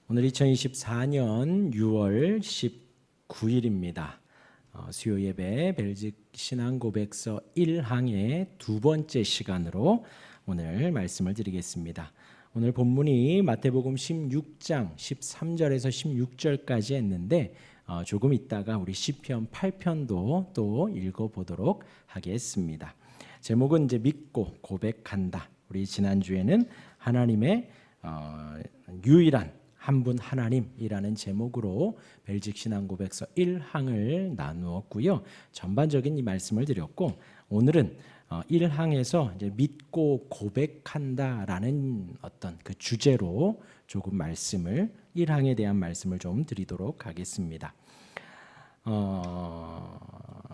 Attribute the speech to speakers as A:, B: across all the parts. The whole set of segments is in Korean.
A: 오늘 2024년 6월 19일입니다. 수요 예배 벨직 신앙 고백서 1항의 두 번째 시간으로 오늘 말씀을 드리겠습니다. 오늘 본문이 마태복음 16장 13절에서 16절까지 했는데 조금 있다가 우리 시편 8편도 또 읽어보도록 하겠습니다. 제목은 이제 믿고 고백한다. 우리 지난주에는 하나님의 유일한 한 분 하나님이라는 제목으로 벨직 신앙 고백서 1항을 나누었고요. 전반적인 이 말씀을 드렸고, 오늘은 1항에서 이제 믿고 고백한다라는 어떤 그 주제로 조금 말씀을 1항에 대한 말씀을 좀 드리도록 하겠습니다.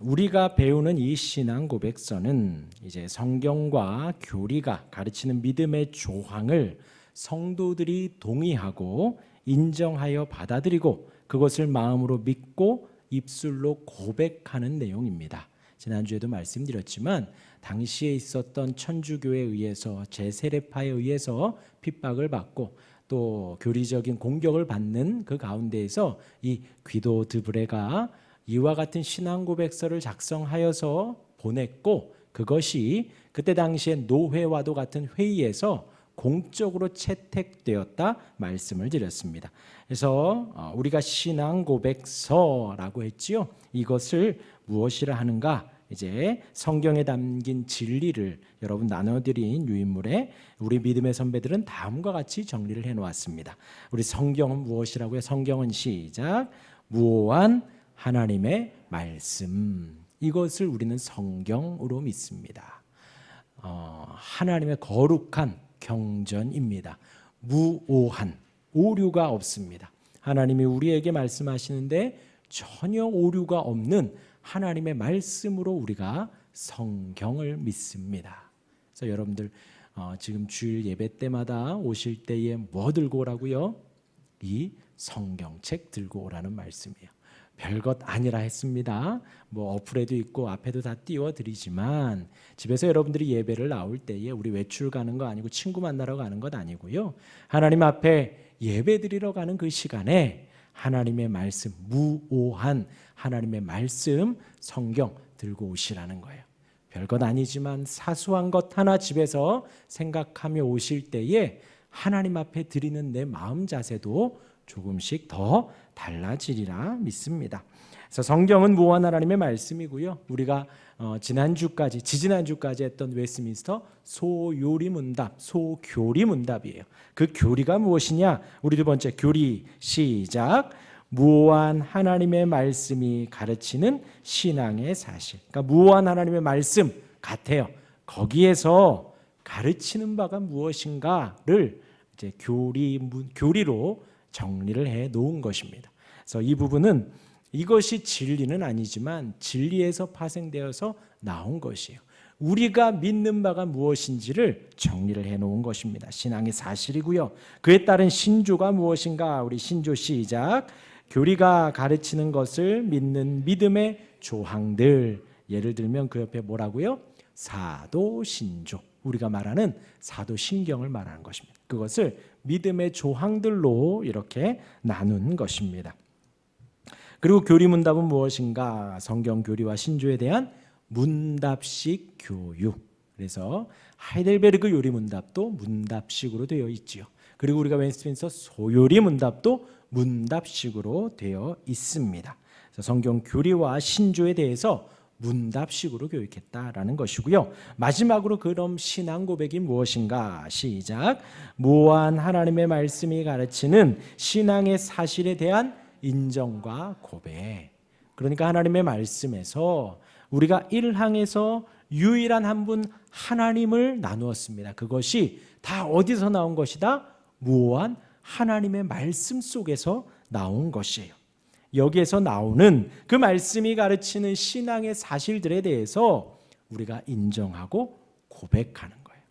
A: 우리가 배우는 이 신앙 고백서는 이제 성경과 교리가 가르치는 믿음의 조항을 성도들이 동의하고 인정하여 받아들이고 그것을 마음으로 믿고 입술로 고백하는 내용입니다. 지난주에도 말씀드렸지만 당시에 있었던 천주교에 의해서 제세례파에 의해서 핍박을 받고 또 교리적인 공격을 받는 그 가운데에서 이 귀도 드브레가 이와 같은 신앙 고백서를 작성하여서 보냈고, 그것이 그때 당시에 노회와도 같은 회의에서 공적으로 채택되었다 말씀을 드렸습니다. 그래서 우리가 신앙 고백서라고 했지요. 이것을 무엇이라 하는가? 이제 성경에 담긴 진리를 여러분 나눠드린 유인물에 우리 믿음의 선배들은 다음과 같이 정리를 해놓았습니다. 우리 성경은 무엇이라고요? 성경은 시작. 무오한 하나님의 말씀. 이것을 우리는 성경으로 믿습니다. 하나님의 거룩한 경전입니다. 무오한, 오류가 없습니다. 하나님이 우리에게 말씀하시는데 전혀 오류가 없는 하나님의 말씀으로 우리가 성경을 믿습니다. 그래서 여러분들 지금 주일 예배 때마다 오실 때에 뭐 들고 오라고요? 이 성경책 들고 오라는 말씀이에요. 별것 아니라 했습니다. 뭐 어플에도 있고 앞에도 다 띄워드리지만 집에서 여러분들이 예배를 나올 때에 우리 외출 가는 거 아니고 친구 만나러 가는 것 아니고요. 하나님 앞에 예배 드리러 가는 그 시간에 하나님의 말씀, 무오한 하나님의 말씀, 성경 들고 오시라는 거예요. 별것 아니지만 사소한 것 하나 집에서 생각하며 오실 때에 하나님 앞에 드리는 내 마음 자세도 조금씩 더 달라지리라 믿습니다. 그래서 성경은 무오한 하나님의 말씀이고요. 우리가 지지난주까지 했던 웨스트민스터 소요리문답, 소교리문답이에요. 그 교리가 무엇이냐? 우리 두 번째 교리 시작. 무오한 하나님의 말씀이 가르치는 신앙의 사실. 그러니까 무오한 하나님의 말씀 같아요. 거기에서 가르치는 바가 무엇인가를 이제 교리로 정리를 해 놓은 것입니다. 그래서 이 부분은 이것이 진리는 아니지만 진리에서 파생되어서 나온 것이에요. 우리가 믿는 바가 무엇인지를 정리를 해 놓은 것입니다. 신앙의 사실이고요. 그에 따른 신조가 무엇인가? 우리 신조 시작. 교리가 가르치는 것을 믿는 믿음의 조항들. 예를 들면 그 옆에 뭐라고요? 사도신조. 우리가 말하는 사도신경을 말하는 것입니다. 그것을 믿음의 조항들로 이렇게 나눈 것입니다. 그리고 교리문답은 무엇인가? 성경 교리와 신조에 대한 문답식 교육. 그래서 하이델베르그 요리문답도 문답식으로 되어 있지요. 그리고 우리가 웨스트민스터 소요리문답도 문답식으로 되어 있습니다. 그래서 성경 교리와 신조에 대해서 문답식으로 교육했다라는 것이고요. 마지막으로 그럼 신앙 고백이 무엇인가? 시작. 무오한 하나님의 말씀이 가르치는 신앙의 사실에 대한 인정과 고백. 그러니까 하나님의 말씀에서 우리가 1항에서 유일한 한 분 하나님을 나누었습니다. 그것이 다 어디서 나온 것이다? 무오한 하나님의 말씀 속에서 나온 것이에요. 여기에서 나오는 그 말씀이 가르치는 신앙의 사실들에 대해서 우리가 인정하고 고백하는 거예요.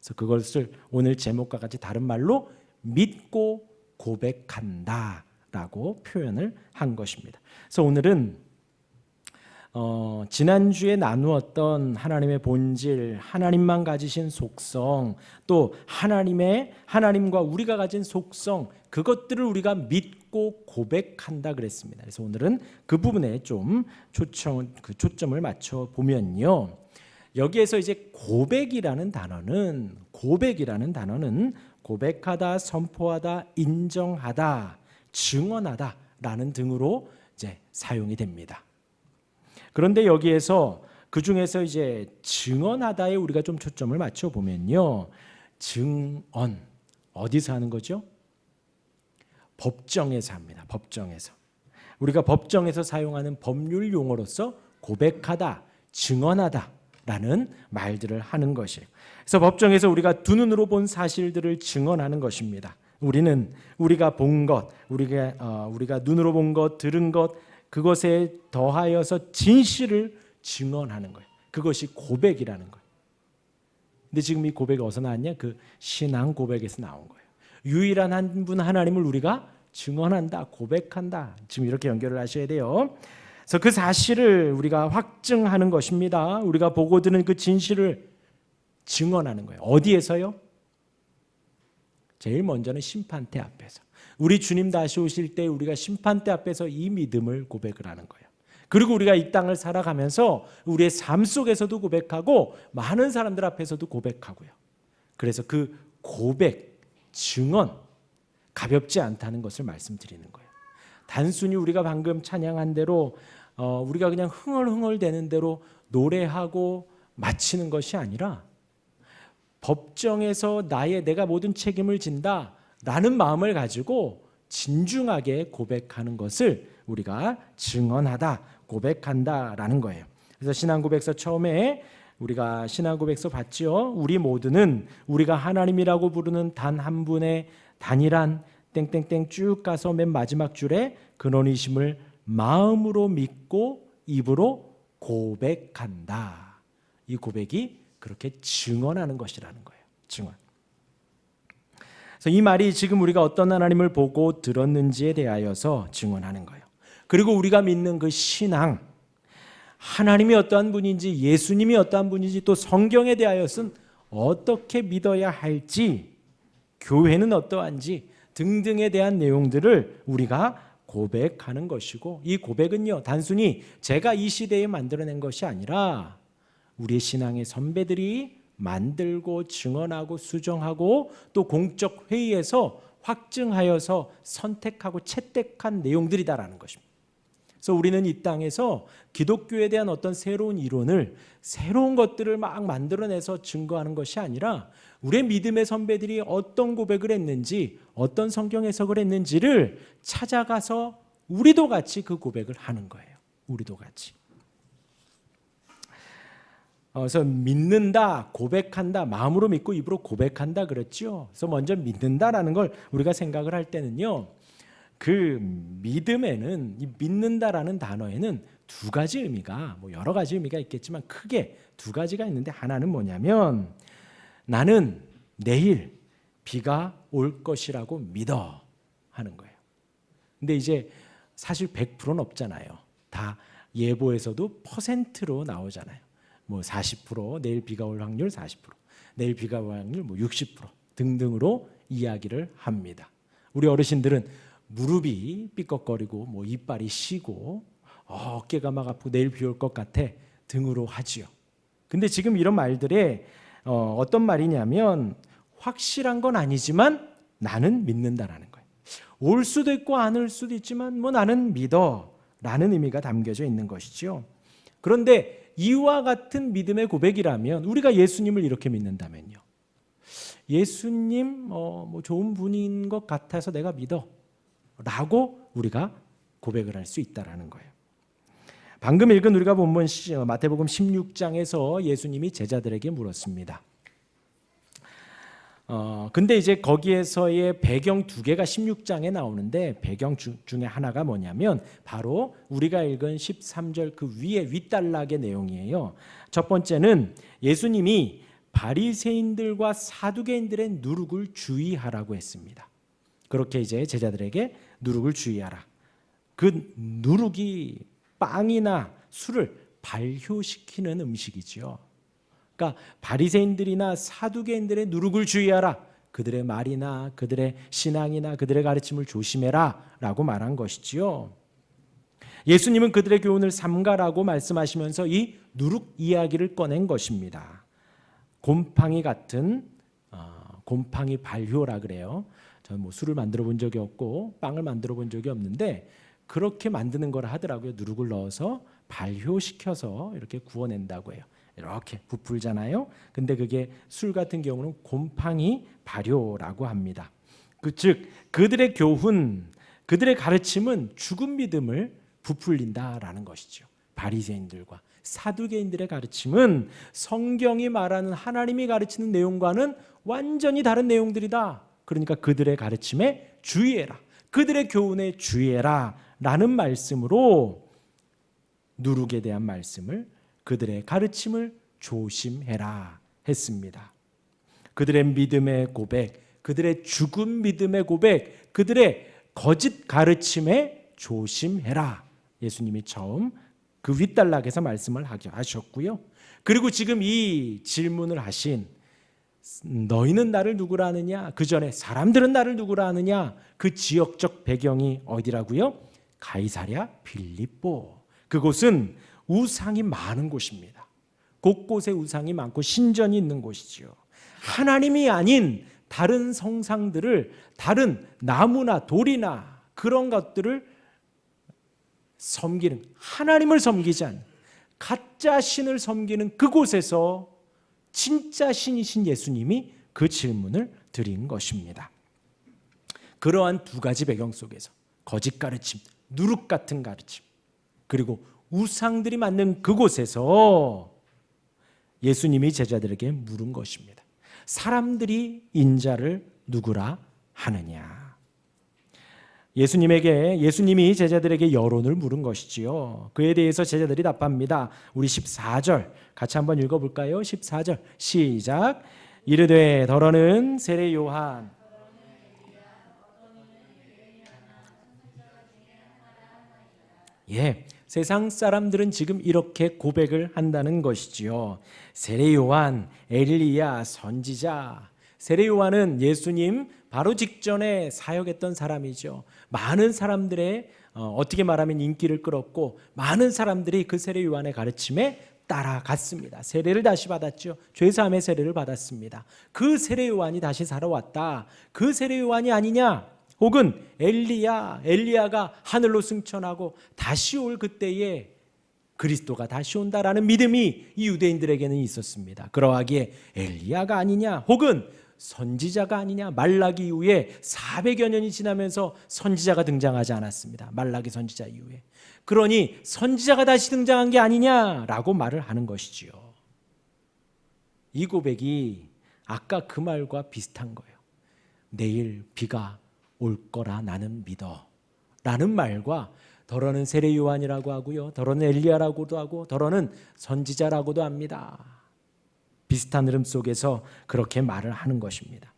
A: 그래서 그것을 오늘 제목과 같이 다른 말로 믿고 고백한다라고 표현을 한 것입니다. 그래서 오늘은 지난주에 나누었던 하나님의 본질, 하나님만 가지신 속성, 또 하나님과 우리가 가진 속성, 그것들을 우리가 믿고 고백한다 그랬습니다. 그래서 오늘은 그 부분에 좀 초점을 맞춰 보면요. 여기에서 이제 고백이라는 단어는 고백하다, 선포하다, 인정하다, 증언하다라는 등으로 이제 사용이 됩니다. 그런데 여기에서 그 중에서 이제 증언하다에 우리가 좀 초점을 맞춰 보면요. 증언 어디서 하는 거죠? 법정에서 합니다. 법정에서. 우리가 법정에서 사용하는 법률 용어로서 고백하다, 증언하다라는 말들을 하는 것이에요. 그래서 법정에서 우리가 두 눈으로 본 사실들을 증언하는 것입니다. 우리가 본 것, 우리가 눈으로 본 것, 들은 것, 그것에 더하여서 진실을 증언하는 거예요. 그것이 고백이라는 거예요. 근데 지금 이 고백이 어디서 나왔냐? 그 신앙 고백에서 나온 거예요. 유일한 한 분 하나님을 우리가 증언한다, 고백한다. 지금 이렇게 연결을 하셔야 돼요. 그래서 그 사실을 우리가 확증하는 것입니다. 우리가 보고 들은 그 진실을 증언하는 거예요. 어디에서요? 제일 먼저는 심판대 앞에서. 우리 주님 다시 오실 때 우리가 심판대 앞에서 이 믿음을 고백을 하는 거예요. 그리고 우리가 이 땅을 살아가면서 우리의 삶 속에서도 고백하고 많은 사람들 앞에서도 고백하고요. 그래서 그 고백, 증언 가볍지 않다는 것을 말씀드리는 거예요. 단순히 우리가 방금 찬양한 대로 우리가 그냥 흥얼흥얼대는 대로 노래하고 마치는 것이 아니라 법정에서 내가 모든 책임을 진다라는 마음을 가지고 진중하게 고백하는 것을 우리가 증언하다, 고백한다라는 거예요. 그래서 신앙고백서 처음에 우리가 신앙고백서 봤죠. 우리 모두는 우리가 하나님이라고 부르는 단 한 분의 단일한 땡땡땡 쭉 가서 맨 마지막 줄에 근원이심을 마음으로 믿고 입으로 고백한다. 이 고백이 그렇게 증언하는 것이라는 거예요. 증언. 그래서 이 말이 지금 우리가 어떤 하나님을 보고 들었는지에 대하여서 증언하는 거예요. 그리고 우리가 믿는 그 신앙, 하나님이 어떠한 분인지, 예수님이 어떠한 분인지, 또 성경에 대하여서는 어떻게 믿어야 할지, 교회는 어떠한지 등등에 대한 내용들을 우리가 고백하는 것이고, 이 고백은요 단순히 제가 이 시대에 만들어낸 것이 아니라 우리의 신앙의 선배들이 만들고 증언하고 수정하고 또 공적 회의에서 확증하여서 선택하고 채택한 내용들이다라는 것입니다. 그래서 우리는 이 땅에서 기독교에 대한 어떤 새로운 이론을, 새로운 것들을 막 만들어내서 증거하는 것이 아니라 우리의 믿음의 선배들이 어떤 고백을 했는지, 어떤 성경 해석을 했는지를 찾아가서 우리도 같이 그 고백을 하는 거예요. 우리도 같이. 그래서 믿는다, 고백한다, 마음으로 믿고 입으로 고백한다 그랬죠. 그래서 먼저 믿는다라는 걸 우리가 생각을 할 때는요, 그 믿음에는, 이 믿는다라는 단어에는 두 가지 의미가, 여러 가지 의미가 있겠지만 크게 두 가지가 있는데, 하나는 뭐냐면 나는 내일 비가 올 것이라고 믿어 하는 거예요. 근데 이제 사실 100%는 없잖아요. 다 예보에서도 퍼센트로 나오잖아요. 40%, 내일 비가 올 확률 40%, 내일 비가 올 확률 60% 등등으로 이야기를 합니다. 우리 어르신들은 무릎이 삐걱거리고 이빨이 시고 어깨가 막 아프고 내일 비 올 것 같아 등으로 하지요. 근데 지금 이런 말들에 어떤 말이냐면 확실한 건 아니지만 나는 믿는다라는 거예요. 올 수도 있고 안 올 수도 있지만 나는 믿어라는 의미가 담겨져 있는 것이죠. 그런데 이와 같은 믿음의 고백이라면, 우리가 예수님을 이렇게 믿는다면요, 예수님 좋은 분인 것 같아서 내가 믿어 라고 우리가 고백을 할 수 있다라는 거예요. 방금 읽은 우리가 본문 마태복음 16장에서 예수님이 제자들에게 물었습니다. 근데 이제 거기에서의 배경 두 개가 16장에 나오는데, 배경 중에 하나가 뭐냐면 바로 우리가 읽은 13절 그 위에 윗단락의 내용이에요. 첫 번째는 예수님이 바리새인들과 사두개인들의 누룩을 주의하라고 했습니다. 그렇게 이제 제자들에게 누룩을 주의하라. 그 누룩이 빵이나 술을 발효시키는 음식이지요. 그러니까 바리새인들이나 사두개인들의 누룩을 주의하라. 그들의 말이나 그들의 신앙이나 그들의 가르침을 조심해라 라고 말한 것이지요. 예수님은 그들의 교훈을 삼가라고 말씀하시면서 이 누룩 이야기를 꺼낸 것입니다. 곰팡이 같은 곰팡이 발효라 그래요. 저는 뭐 술을 만들어 본 적이 없고 빵을 만들어 본 적이 없는데 그렇게 만드는 걸 하더라고요. 누룩을 넣어서 발효시켜서 이렇게 구워낸다고 해요. 이렇게 부풀잖아요. 근데 그게 술 같은 경우는 곰팡이 발효라고 합니다. 즉 그들의 교훈, 그들의 가르침은 죽은 믿음을 부풀린다라는 것이죠. 바리새인들과 사두개인들의 가르침은 성경이 말하는 하나님이 가르치는 내용과는 완전히 다른 내용들이다. 그러니까 그들의 가르침에 주의해라. 그들의 교훈에 주의해라 라는 말씀으로 누룩에 대한 말씀을 그들의 가르침을 조심해라 했습니다. 그들의 믿음의 고백, 그들의 죽은 믿음의 고백, 그들의 거짓 가르침에 조심해라. 예수님이 처음 그 윗단락에서 말씀을 하셨고요. 그리고 지금 이 질문을 하신 너희는 나를 누구라 하느냐? 그 전에 사람들은 나를 누구라 하느냐? 그 지역적 배경이 어디라고요? 가이사랴 빌립보. 그곳은 우상이 많은 곳입니다. 곳곳에 우상이 많고 신전이 있는 곳이지요. 하나님이 아닌 다른 성상들을, 다른 나무나 돌이나 그런 것들을 섬기는, 하나님을 섬기지 않는 가짜 신을 섬기는 그곳에서 진짜 신이신 예수님이 그 질문을 드린 것입니다. 그러한 두 가지 배경 속에서 거짓 가르침, 누룩 같은 가르침, 그리고 우상들이 만든 그곳에서 예수님이 제자들에게 물은 것입니다. 사람들이 인자를 누구라 하느냐? 예수님이 제자들에게 여론을 물은 것이지요. 그에 대해서 제자들이 답합니다. 우리 14절 같이 한번 읽어볼까요? 14절 시작. 이르되 더러는 세례 요한 세상 사람들은 지금 이렇게 고백을 한다는 것이지요. 세례 요한, 엘리야, 선지자. 세례 요한은 예수님 바로 직전에 사역했던 사람이죠. 많은 사람들의 어떻게 말하면 인기를 끌었고 많은 사람들이 그 세례 요한의 가르침에 따라갔습니다. 세례를 다시 받았죠. 죄사함의 세례를 받았습니다. 그 세례 요한이 다시 살아왔다. 그 세례 요한이 아니냐? 혹은 엘리야가 하늘로 승천하고 다시 올 그때에 그리스도가 다시 온다라는 믿음이 이 유대인들에게는 있었습니다. 그러하기에 엘리야가 아니냐? 혹은 선지자가 아니냐? 말라기 이후에 400여 년이 지나면서 선지자가 등장하지 않았습니다. 말라기 선지자 이후에. 그러니 선지자가 다시 등장한 게 아니냐라고 말을 하는 것이지요. 이 고백이 아까 그 말과 비슷한 거예요. 내일 비가 올 거라 나는 믿어 라는 말과 더러는 세례 요한이라고 하고요, 더러는 엘리야라고도 하고 더러는 선지자라고도 합니다. 비슷한 흐름 속에서 그렇게 말을 하는 것입니다.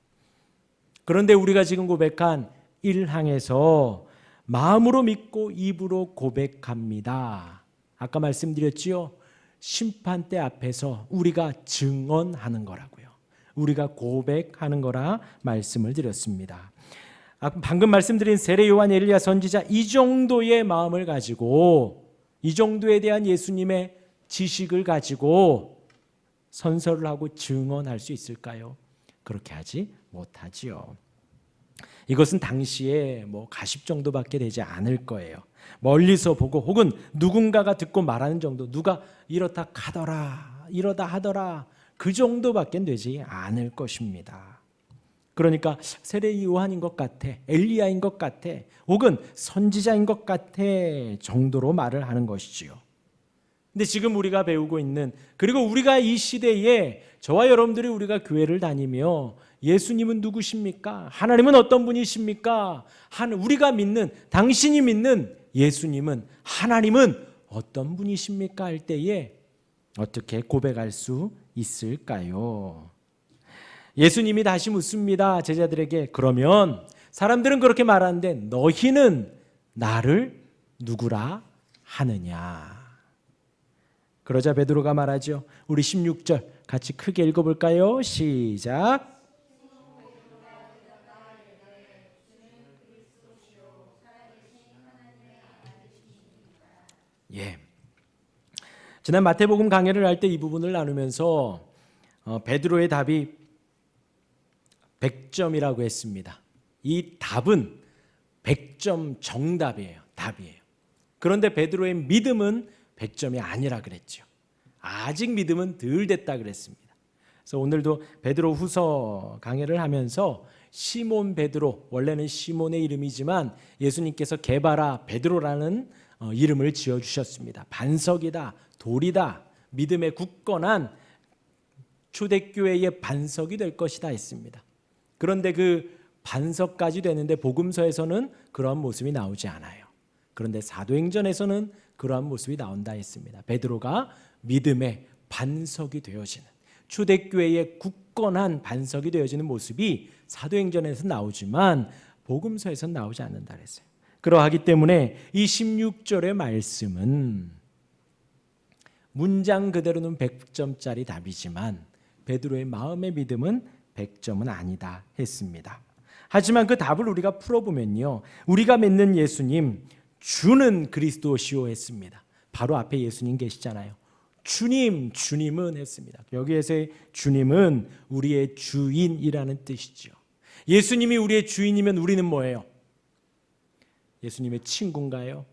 A: 그런데 우리가 지금 고백한 1항에서 마음으로 믿고 입으로 고백합니다. 아까 말씀드렸지요. 심판대 앞에서 우리가 증언하는 거라고요. 우리가 고백하는 거라 말씀을 드렸습니다. 방금 말씀드린 세례 요한, 엘리야, 선지자 이 정도의 마음을 가지고 이 정도에 대한 예수님의 지식을 가지고 선서를 하고 증언할 수 있을까요? 그렇게 하지 못하지요. 이것은 당시에 가십 정도밖에 되지 않을 거예요. 멀리서 보고 혹은 누군가가 듣고 말하는 정도, 누가 이렇다 하더라, 이러다 하더라, 그 정도밖에 되지 않을 것입니다. 그러니까 세례 요한인 것 같아, 엘리야인 것 같아, 혹은 선지자인 것 같아 정도로 말을 하는 것이지요. 근데 지금 우리가 배우고 있는, 그리고 우리가 이 시대에 저와 여러분들이 우리가 교회를 다니며 예수님은 누구십니까? 하나님은 어떤 분이십니까? 우리가 믿는, 당신이 믿는 예수님은, 하나님은 어떤 분이십니까? 할 때에 어떻게 고백할 수 있을까요? 예수님이 다시 묻습니다. 제자들에게. 그러면 사람들은 그렇게 말하는데 너희는 나를 누구라 하느냐? 그러자 베드로가 말하죠. 우리 16절 같이 크게 읽어볼까요? 시작. 예. 지난 마태복음 강해를 할 때 이 부분을 나누면서 베드로의 답이 100점이라고 했습니다. 이 답은 100점 정답이에요. 답이에요. 그런데 베드로의 믿음은 100점이 아니라 그랬죠. 아직 믿음은 덜 됐다 그랬습니다. 그래서 오늘도 베드로 후서 강해를 하면서 시몬 베드로, 원래는 시몬의 이름이지만 예수님께서 게바라 베드로라는 이름을 지어주셨습니다. 반석이다, 돌이다, 믿음의 굳건한 초대교회의 반석이 될 것이다 했습니다. 그런데 그 반석까지 되는데 복음서에서는 그런 모습이 나오지 않아요. 그런데 사도행전에서는 그러한 모습이 나온다 했습니다. 베드로가 믿음의 반석이 되어지는, 초대교회의 굳건한 반석이 되어지는 모습이 사도행전에서 나오지만 복음서에서는 나오지 않는다 그랬어요. 그러하기 때문에 이 16절의 말씀은 문장 그대로는 100점짜리 답이지만 베드로의 마음의 믿음은 100점은 아니다 했습니다. 하지만 그 답을 우리가 풀어보면요, 우리가 믿는 예수님 주는 그리스도시오 했습니다. 바로 앞에 예수님 계시잖아요. 주님, 주님은 했습니다. 여기에서의 주님은 우리의 주인이라는 뜻이죠. 예수님이 우리의 주인이면 우리는 뭐예요? 예수님의 친구인가요?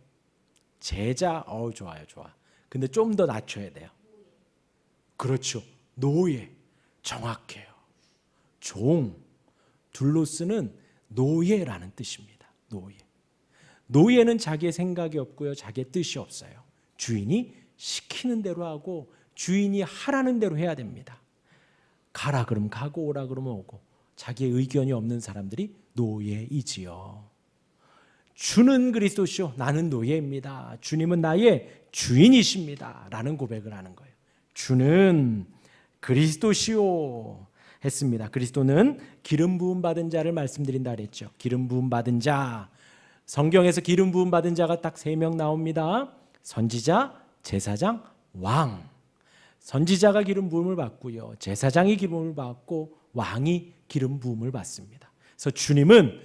A: 제자? 좋아요, 좋아. 근데 좀 더 낮춰야 돼요. 그렇죠. 노예. 정확해요. 종. 둘로스는 노예라는 뜻입니다. 노예. 노예는 자기의 생각이 없고요, 자기의 뜻이 없어요. 주인이 시키는 대로 하고 주인이 하라는 대로 해야 됩니다. 가라 그러면 가고 오라 그러면 오고, 자기의 의견이 없는 사람들이 노예이지요. 주는 그리스도시요, 나는 노예입니다. 주님은 나의 주인이십니다. 라는 고백을 하는 거예요. 주는 그리스도시요 했습니다. 그리스도는 기름 부음 받은 자를 말씀드린다 그랬죠. 기름 부음 받은 자, 성경에서 기름 부음 받은 자가 딱 3명 나옵니다. 선지자, 제사장, 왕. 선지자가 기름 부음을 받고요, 제사장이 기름 부음을 받고 왕이 기름 부음을 받습니다. 그래서 주님은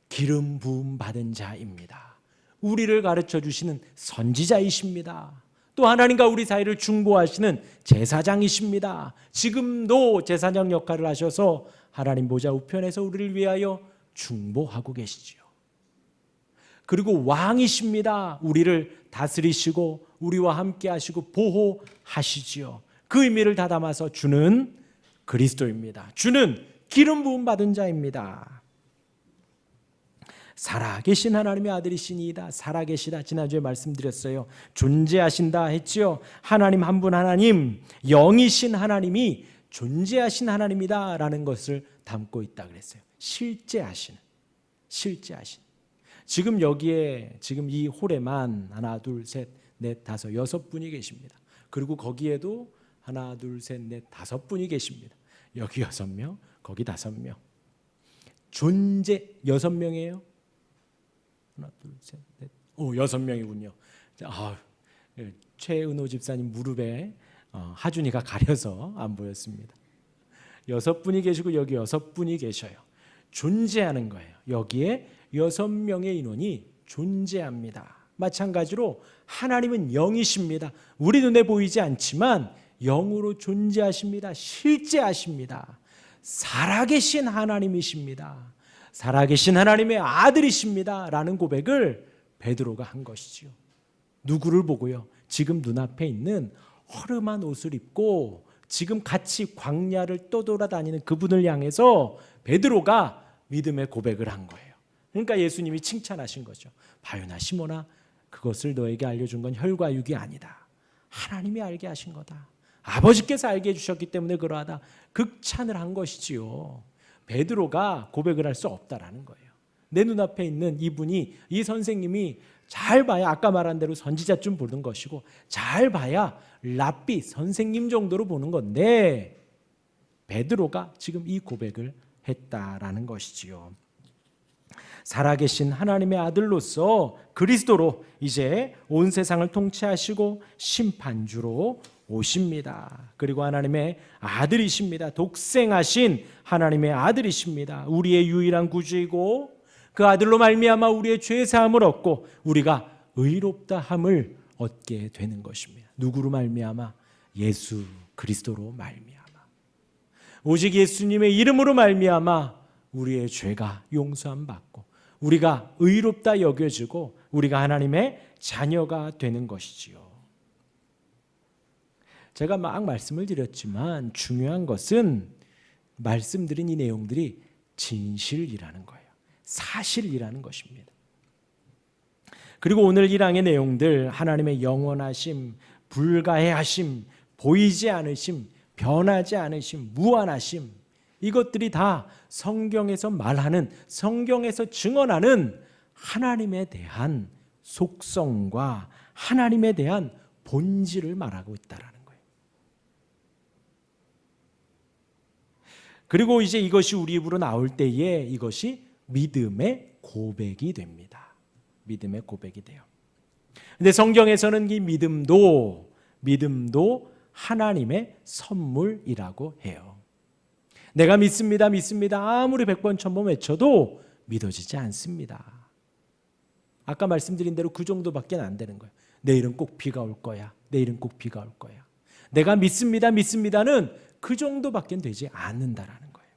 A: 기름 부음 받은 자입니다. 우리를 가르쳐 주시는 선지자이십니다. 또 하나님과 우리 사이를 중보하시는 제사장이십니다. 지금도 제사장 역할을 하셔서 하나님 보좌 우편에서 우리를 위하여 중보하고 계시지요. 그리고 왕이십니다. 우리를 다스리시고 우리와 함께 하시고 보호하시지요. 그 의미를 다 담아서 주는 그리스도입니다. 주는 기름 부음 받은 자입니다. 살아계신 하나님의 아들이시니이다. 살아계시다, 지난주에 말씀드렸어요. 존재하신다 했지요. 하나님 한 분, 하나님, 영이신 하나님이 존재하신 하나님이다 라는 것을 담고 있다 그랬어요. 실제하신. 지금 여기에, 지금 이 홀에만 하나, 둘, 셋, 넷, 다섯, 6분이 계십니다. 그리고 거기에도 하나, 둘, 셋, 넷, 5분이 계십니다. 여기 6명, 거기 5명. 존재 6명이에요. 하나, 둘, 셋, 넷, 6명이군요. 최은호 집사님 무릎에 하준이가 가려서 안 보였습니다. 6분이 계시고 여기 6분이 계셔요. 존재하는 거예요. 여기에 6명의 인원이 존재합니다. 마찬가지로 하나님은 영이십니다. 우리 눈에 보이지 않지만 영으로 존재하십니다. 실제하십니다. 살아계신 하나님이십니다. 살아계신 하나님의 아들이십니다 라는 고백을 베드로가 한 것이지요. 누구를 보고요? 지금 눈앞에 있는 허름한 옷을 입고 지금 같이 광야를 떠돌아다니는 그분을 향해서 베드로가 믿음의 고백을 한 거예요. 그러니까 예수님이 칭찬하신 거죠. 바요나 시몬아, 그것을 너에게 알려준 건 혈과 육이 아니다. 하나님이 알게 하신 거다. 아버지께서 알게 해주셨기 때문에 그러하다. 극찬을 한 것이지요. 베드로가 고백을 할 수 없다라는 거예요. 내 눈앞에 있는 이분이, 이 선생님이 잘 봐야 아까 말한 대로 선지자쯤 보는 것이고, 잘 봐야 랍비 선생님 정도로 보는 건데 베드로가 지금 이 고백을 했다라는 것이지요. 살아계신 하나님의 아들로서 그리스도로 이제 온 세상을 통치하시고 심판주로 오십니다. 그리고 하나님의 아들이십니다. 독생하신 하나님의 아들이십니다. 우리의 유일한 구주이고 그 아들로 말미암아 우리의 죄 사함을 얻고 우리가 의롭다함을 얻게 되는 것입니다. 누구로 말미암아? 예수 그리스도로 말미암아. 오직 예수님의 이름으로 말미암아 우리의 죄가 용서함 받고 우리가 의롭다 여겨지고 우리가 하나님의 자녀가 되는 것이지요. 제가 막 말씀을 드렸지만 중요한 것은 말씀드린 이 내용들이 진실이라는 거예요. 사실이라는 것입니다. 그리고 오늘 1항의 내용들, 하나님의 영원하심, 불가해하심, 보이지 않으심, 변하지 않으심, 무한하심, 이것들이 다 성경에서 말하는, 성경에서 증언하는 하나님에 대한 속성과 하나님에 대한 본질을 말하고 있다라는 거예요. 그리고 이제 이것이 우리 입으로 나올 때에 이것이 믿음의 고백이 됩니다. 믿음의 고백이 돼요. 근데 성경에서는 이 믿음도 하나님의 선물이라고 해요. 내가 믿습니다, 믿습니다. 아무리 100번, 1000번 외쳐도 믿어지지 않습니다. 아까 말씀드린 대로 그 정도밖에 안 되는 거예요. 내일은 꼭 비가 올 거야. 내일은 꼭 비가 올 거야. 내가 믿습니다, 믿습니다는 그 정도밖에 되지 않는다라는 거예요.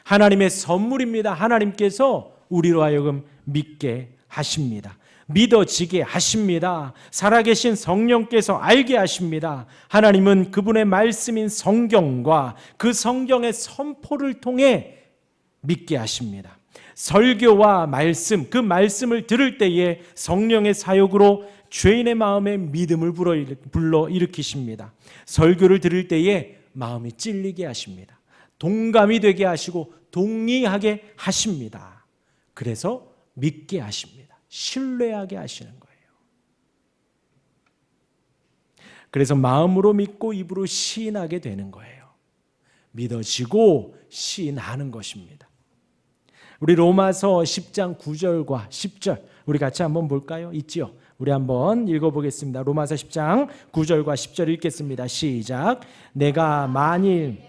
A: 하나님의 선물입니다. 하나님께서 우리로 하여금 믿게 하십니다. 믿어지게 하십니다. 살아계신 성령께서 알게 하십니다. 하나님은 그분의 말씀인 성경과 그 성경의 선포를 통해 믿게 하십니다. 설교와 말씀, 그 말씀을 들을 때에 성령의 사역으로 죄인의 마음에 믿음을 불러 일으키십니다. 설교를 들을 때에 마음이 찔리게 하십니다. 동감이 되게 하시고 동의하게 하십니다. 그래서 믿게 하십니다. 신뢰하게 하시는 거예요. 그래서 마음으로 믿고 입으로 시인하게 되는 거예요. 믿어지고 시인하는 것입니다. 우리 로마서 10장 9절과 10절 우리 같이 한번 볼까요? 있지요? 우리 한번 읽어보겠습니다. 로마서 10장 9절과 10절 읽겠습니다. 시작. 내가 만일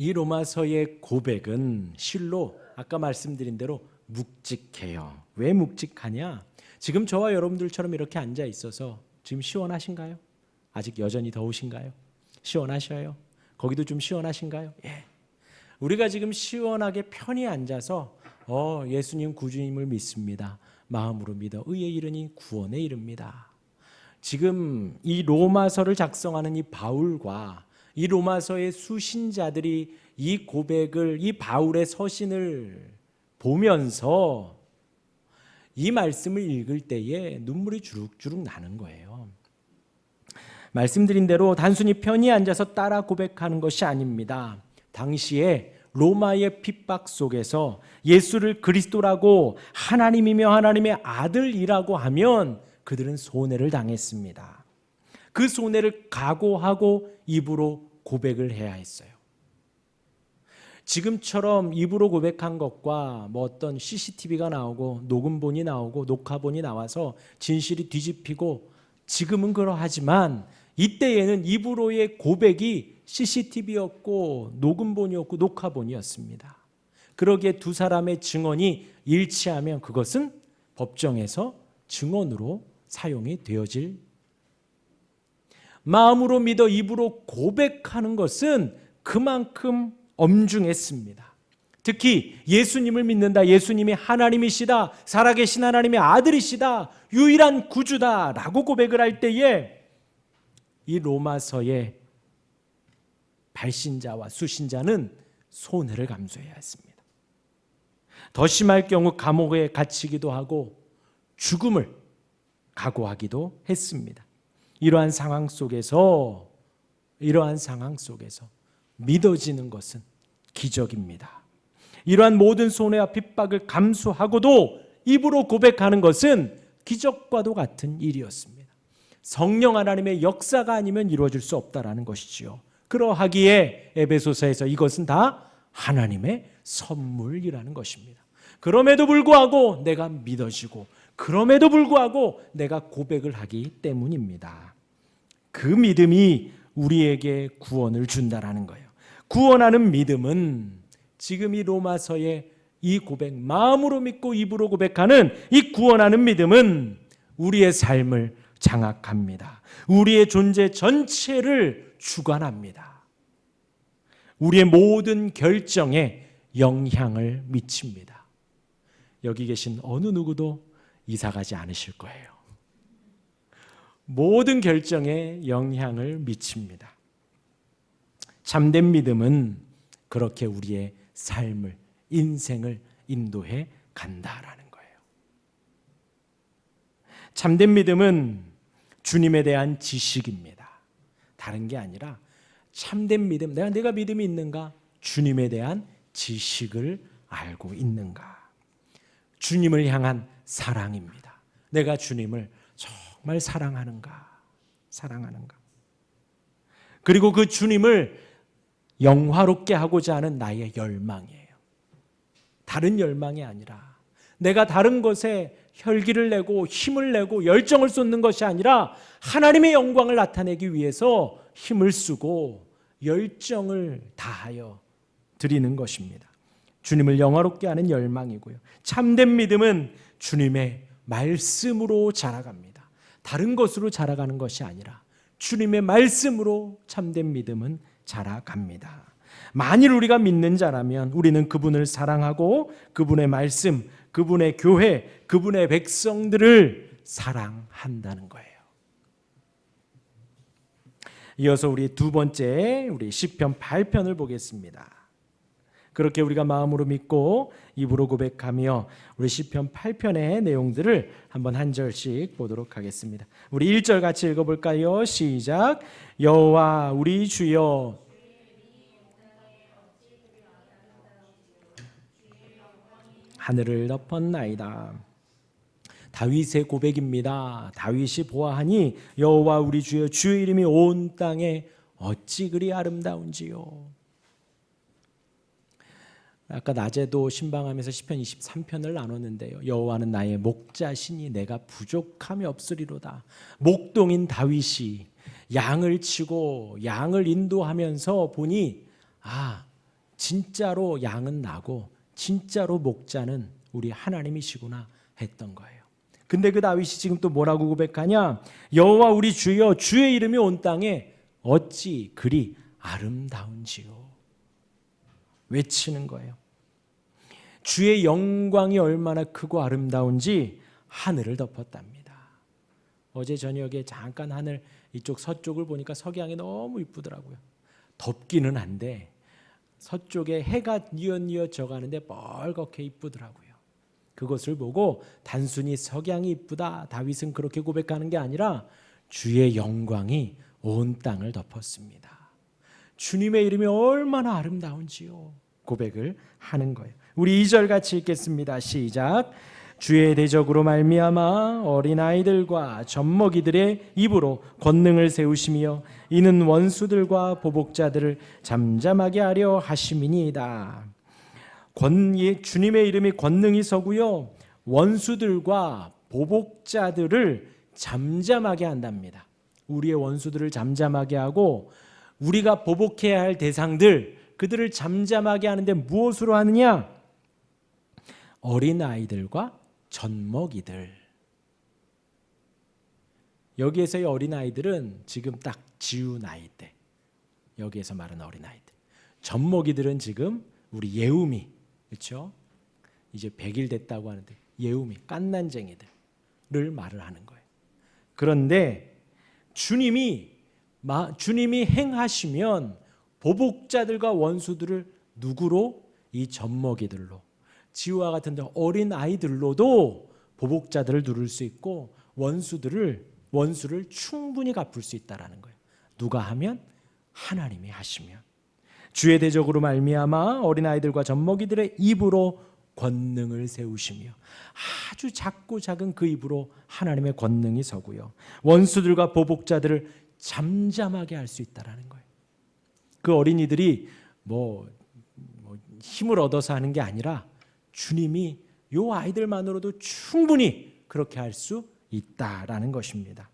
A: 이 로마서의 고백은 실로 아까 말씀드린 대로 묵직해요. 왜 묵직하냐? 지금 저와 여러분들처럼 이렇게 앉아 있어서 지금 시원하신가요? 아직 여전히 더우신가요? 시원하셔요? 거기도 좀 시원하신가요? 예. 우리가 지금 시원하게 편히 앉아서 예수님 구주님을 믿습니다. 마음으로 믿어 의에 이르니 구원에 이릅니다. 지금 이 로마서를 작성하는 이 바울과 이 로마서의 수신자들이 이 고백을, 이 바울의 서신을 보면서 이 말씀을 읽을 때에 눈물이 주룩주룩 나는 거예요. 말씀드린 대로 단순히 편히 앉아서 따라 고백하는 것이 아닙니다. 당시에 로마의 핍박 속에서 예수를 그리스도라고 하나님이며 하나님의 아들이라고 하면 그들은 손해를 당했습니다. 그 손해를 각오하고 입으로 고백을 해야 했어요. 지금처럼 입으로 고백한 것과 어떤 CCTV가 나오고 녹음본이 나오고 녹화본이 나와서 진실이 뒤집히고 지금은 그러하지만 이때에는 입으로의 고백이 CCTV였고 녹음본이었고 녹화본이었습니다. 그러기에 두 사람의 증언이 일치하면 그것은 법정에서 증언으로 사용이 되어질 마음으로 믿어 입으로 고백하는 것은 그만큼 엄중했습니다. 특히 예수님을 믿는다, 예수님이 하나님이시다, 살아계신 하나님의 아들이시다, 유일한 구주다 라고 고백을 할 때에 이 로마서의 발신자와 수신자는 손해를 감수해야 했습니다. 더 심할 경우 감옥에 갇히기도 하고 죽음을 각오하기도 했습니다. 이러한 상황 속에서 믿어지는 것은 기적입니다. 이러한 모든 손해와 핍박을 감수하고도 입으로 고백하는 것은 기적과도 같은 일이었습니다. 성령 하나님의 역사가 아니면 이루어질 수 없다라는 것이지요. 그러하기에 에베소서에서 이것은 다 하나님의 선물이라는 것입니다. 그럼에도 불구하고 내가 믿어지고 그럼에도 불구하고 내가 고백을 하기 때문입니다. 그 믿음이 우리에게 구원을 준다라는 거예요. 구원하는 믿음은 지금 이 로마서의 이 고백, 마음으로 믿고 입으로 고백하는 이 구원하는 믿음은 우리의 삶을 장악합니다. 우리의 존재 전체를 주관합니다. 우리의 모든 결정에 영향을 미칩니다. 여기 계신 어느 누구도 이사가지 않으실 거예요. 모든 결정에 영향을 미칩니다. 참된 믿음은 그렇게 우리의 삶을, 인생을 인도해 간다라는 거예요. 참된 믿음은 주님에 대한 지식입니다. 다른 게 아니라 참된 믿음, 내가 믿음이 있는가? 주님에 대한 지식을 알고 있는가? 주님을 향한 사랑입니다. 내가 주님을 정말 사랑하는가? 그리고 그 주님을 영화롭게 하고자 하는 나의 열망이에요. 다른 열망이 아니라 내가 다른 것에 혈기를 내고 힘을 내고 열정을 쏟는 것이 아니라 하나님의 영광을 나타내기 위해서 힘을 쓰고 열정을 다하여 드리는 것입니다. 주님을 영화롭게 하는 열망이고요. 참된 믿음은 주님의 말씀으로 자라갑니다. 다른 것으로 자라가는 것이 아니라 주님의 말씀으로 참된 믿음은 자라갑니다. 만일 우리가 믿는 자라면 우리는 그분을 사랑하고 그분의 말씀, 그분의 교회, 그분의 백성들을 사랑한다는 거예요. 이어서 우리 두 번째 우리 시편 8편을 보겠습니다. 그렇게 우리가 마음으로 믿고 입으로 고백하며 우리 시편 8편의 내용들을 한번 한 절씩 보도록 하겠습니다. 우리 1절 같이 읽어볼까요? 시작. 여호와 우리 주여 하늘을 덮었나이다. 다윗의 고백입니다. 다윗이 보아하니 여호와 우리 주여 주의 이름이 온 땅에 어찌 그리 아름다운지요. 아까 낮에도 신방하면서 시편 23편을 나눴는데요. 여호와는 나의 목자시니 내가 부족함이 없으리로다. 목동인 다윗이 양을 치고 양을 인도하면서 보니 진짜로 양은 나고 진짜로 목자는 우리 하나님이시구나 했던 거예요. 근데 그 다윗이 지금 또 뭐라고 고백하냐? 여호와 우리 주여 주의 이름이 온 땅에 어찌 그리 아름다운지요. 외치는 거예요. 주의 영광이 얼마나 크고 아름다운지 하늘을 덮었답니다. 어제 저녁에 잠깐 하늘 이쪽 서쪽을 보니까 석양이 너무 이쁘더라고요. 덥기는 한데 서쪽에 해가 뉘엿뉘엿 져가는데 뻘겋게 이쁘더라고요. 그것을 보고 단순히 석양이 이쁘다 다윗은 그렇게 고백하는 게 아니라 주의 영광이 온 땅을 덮었습니다. 주님의 이름이 얼마나 아름다운지요. 고백을 하는 거예요. 우리 2절 같이 읽겠습니다. 시작. 주의 대적으로 말미암아 어린아이들과 젖먹이들의 입으로 권능을 세우시며 이는 원수들과 보복자들을 잠잠하게 하려 하심이니이다. 주님의 이름이 권능이 서고요. 원수들과 보복자들을 잠잠하게 한답니다. 우리의 원수들을 잠잠하게 하고 우리가 보복해야 할 대상들 그들을 잠잠하게 하는데 무엇으로 하느냐? 어린아이들과 젖먹이들. 여기에서의 어린아이들은 지금 딱 지우 나이 때 여기에서 말하는 어린아이들. 젖먹이들은 지금 우리 예우미 그렇죠? 이제 100일 됐다고 하는데 예우미 깐난쟁이들을 말을 하는 거예요. 그런데 주님이 행하시면 보복자들과 원수들을 누구로? 이 젖먹이들로 지우와 같은 어린 아이들로도 보복자들을 누를 수 있고 원수를 충분히 갚을 수 있다라는 거예요. 누가 하면? 하나님이 하시면. 주의 대적으로 말미암아 어린아이들과 젖먹이들의 입으로 권능을 세우시며 아주 작고 작은 그 입으로 하나님의 권능이 서고요. 원수들과 보복자들을 잠잠하게 할 수 있다라는 거예요. 그 어린이들이 힘을 얻어서 하는 게 아니라 주님이 요 아이들만으로도 충분히 그렇게 할 수 있다라는 것입니다.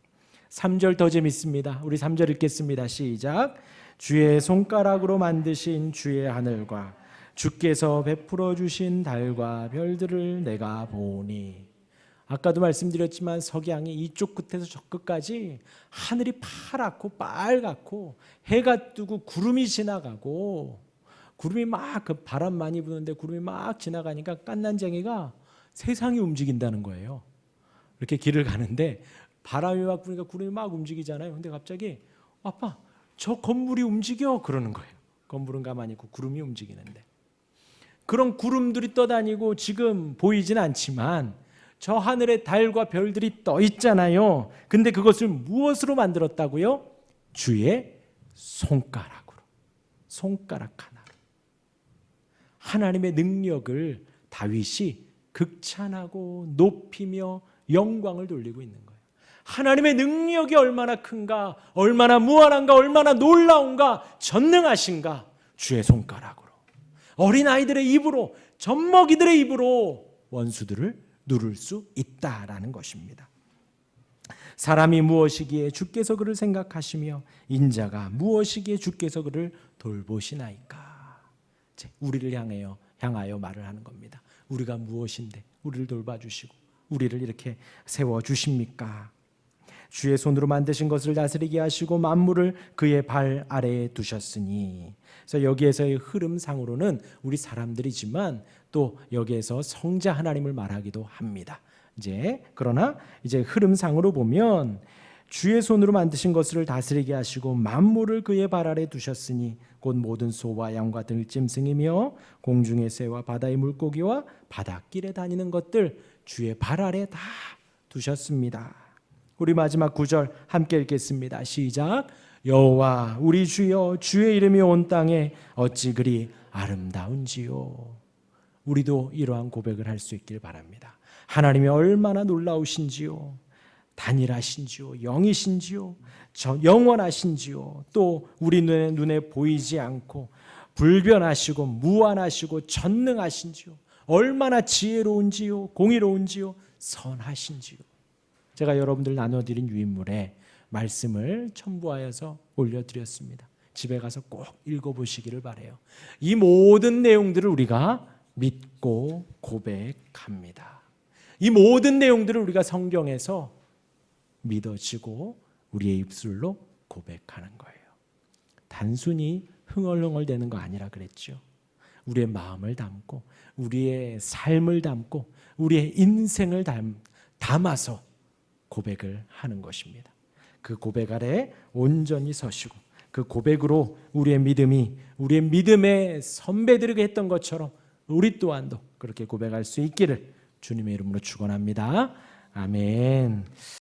A: 3절 더 재밌습니다. 우리 3절 읽겠습니다. 시작. 주의 손가락으로 만드신 주의 하늘과 주께서 베풀어 주신 달과 별들을 내가 보니. 아까도 말씀드렸지만 석양이 이쪽 끝에서 저 끝까지 하늘이 파랗고 빨갛고 해가 뜨고 구름이 지나가고, 구름이 막 그 바람 많이 부는데 구름이 막 지나가니까 깐난쟁이가 세상이 움직인다는 거예요. 이렇게 길을 가는데 바람이 막 부니까 구름이 막 움직이잖아요. 근데 갑자기 아빠 저 건물이 움직여 그러는 거예요. 건물은 가만히 있고 구름이 움직이는데, 그런 구름들이 떠다니고 지금 보이진 않지만 저 하늘에 달과 별들이 떠 있잖아요. 근데 그것을 무엇으로 만들었다고요? 주의 손가락으로. 손가락 하나. 하나님의 능력을 다윗이 극찬하고 높이며 영광을 돌리고 있는 거예요. 하나님의 능력이 얼마나 큰가, 얼마나 무한한가, 얼마나 놀라운가, 전능하신가. 주의 손가락으로, 어린아이들의 입으로, 젖먹이들의 입으로 원수들을 누를 수 있다라는 것입니다. 사람이 무엇이기에 주께서 그를 생각하시며 인자가 무엇이기에 주께서 그를 돌보시나이까. 우리를 향하여 말을 하는 겁니다. 우리가 무엇인데 우리를 돌봐주시고 우리를 이렇게 세워주십니까? 주의 손으로 만드신 것을 다스리게 하시고 만물을 그의 발 아래에 두셨으니. 그래서 여기에서의 흐름상으로는 우리 사람들이지만 또 여기에서 성자 하나님을 말하기도 합니다. 그러나 이제 흐름상으로 보면 주의 손으로 만드신 것을 다스리게 하시고 만물을 그의 발 아래 두셨으니 곧 모든 소와 양과 들짐승이며 공중의 새와 바다의 물고기와 바닷길에 다니는 것들 주의 발 아래 다 두셨습니다. 우리 마지막 9절 함께 읽겠습니다. 시작. 여호와 우리 주여 주의 이름이 온 땅에 어찌 그리 아름다운지요. 우리도 이러한 고백을 할 수 있길 바랍니다. 하나님이 얼마나 놀라우신지요, 단일하신지요, 영이신지요, 영원하신지요, 또 우리 눈에 보이지 않고 불변하시고 무한하시고 전능하신지요, 얼마나 지혜로운지요, 공의로운지요, 선하신지요. 제가 여러분들 나눠드린 유인물에 말씀을 첨부하여서 올려드렸습니다. 집에 가서 꼭 읽어보시기를 바라요. 이 모든 내용들을 우리가 믿고 고백합니다. 이 모든 내용들을 우리가 성경에서 믿어지고 우리의 입술로 고백하는 거예요. 단순히 흥얼흥얼대는 거 아니라 그랬죠. 우리의 마음을 담고 우리의 삶을 담고 우리의 인생을 담아서 고백을 하는 것입니다. 그 고백 아래 온전히 서시고 그 고백으로 우리의 믿음의 선배들에게 했던 것처럼 우리 또한도 그렇게 고백할 수 있기를 주님의 이름으로 축원합니다. 아멘.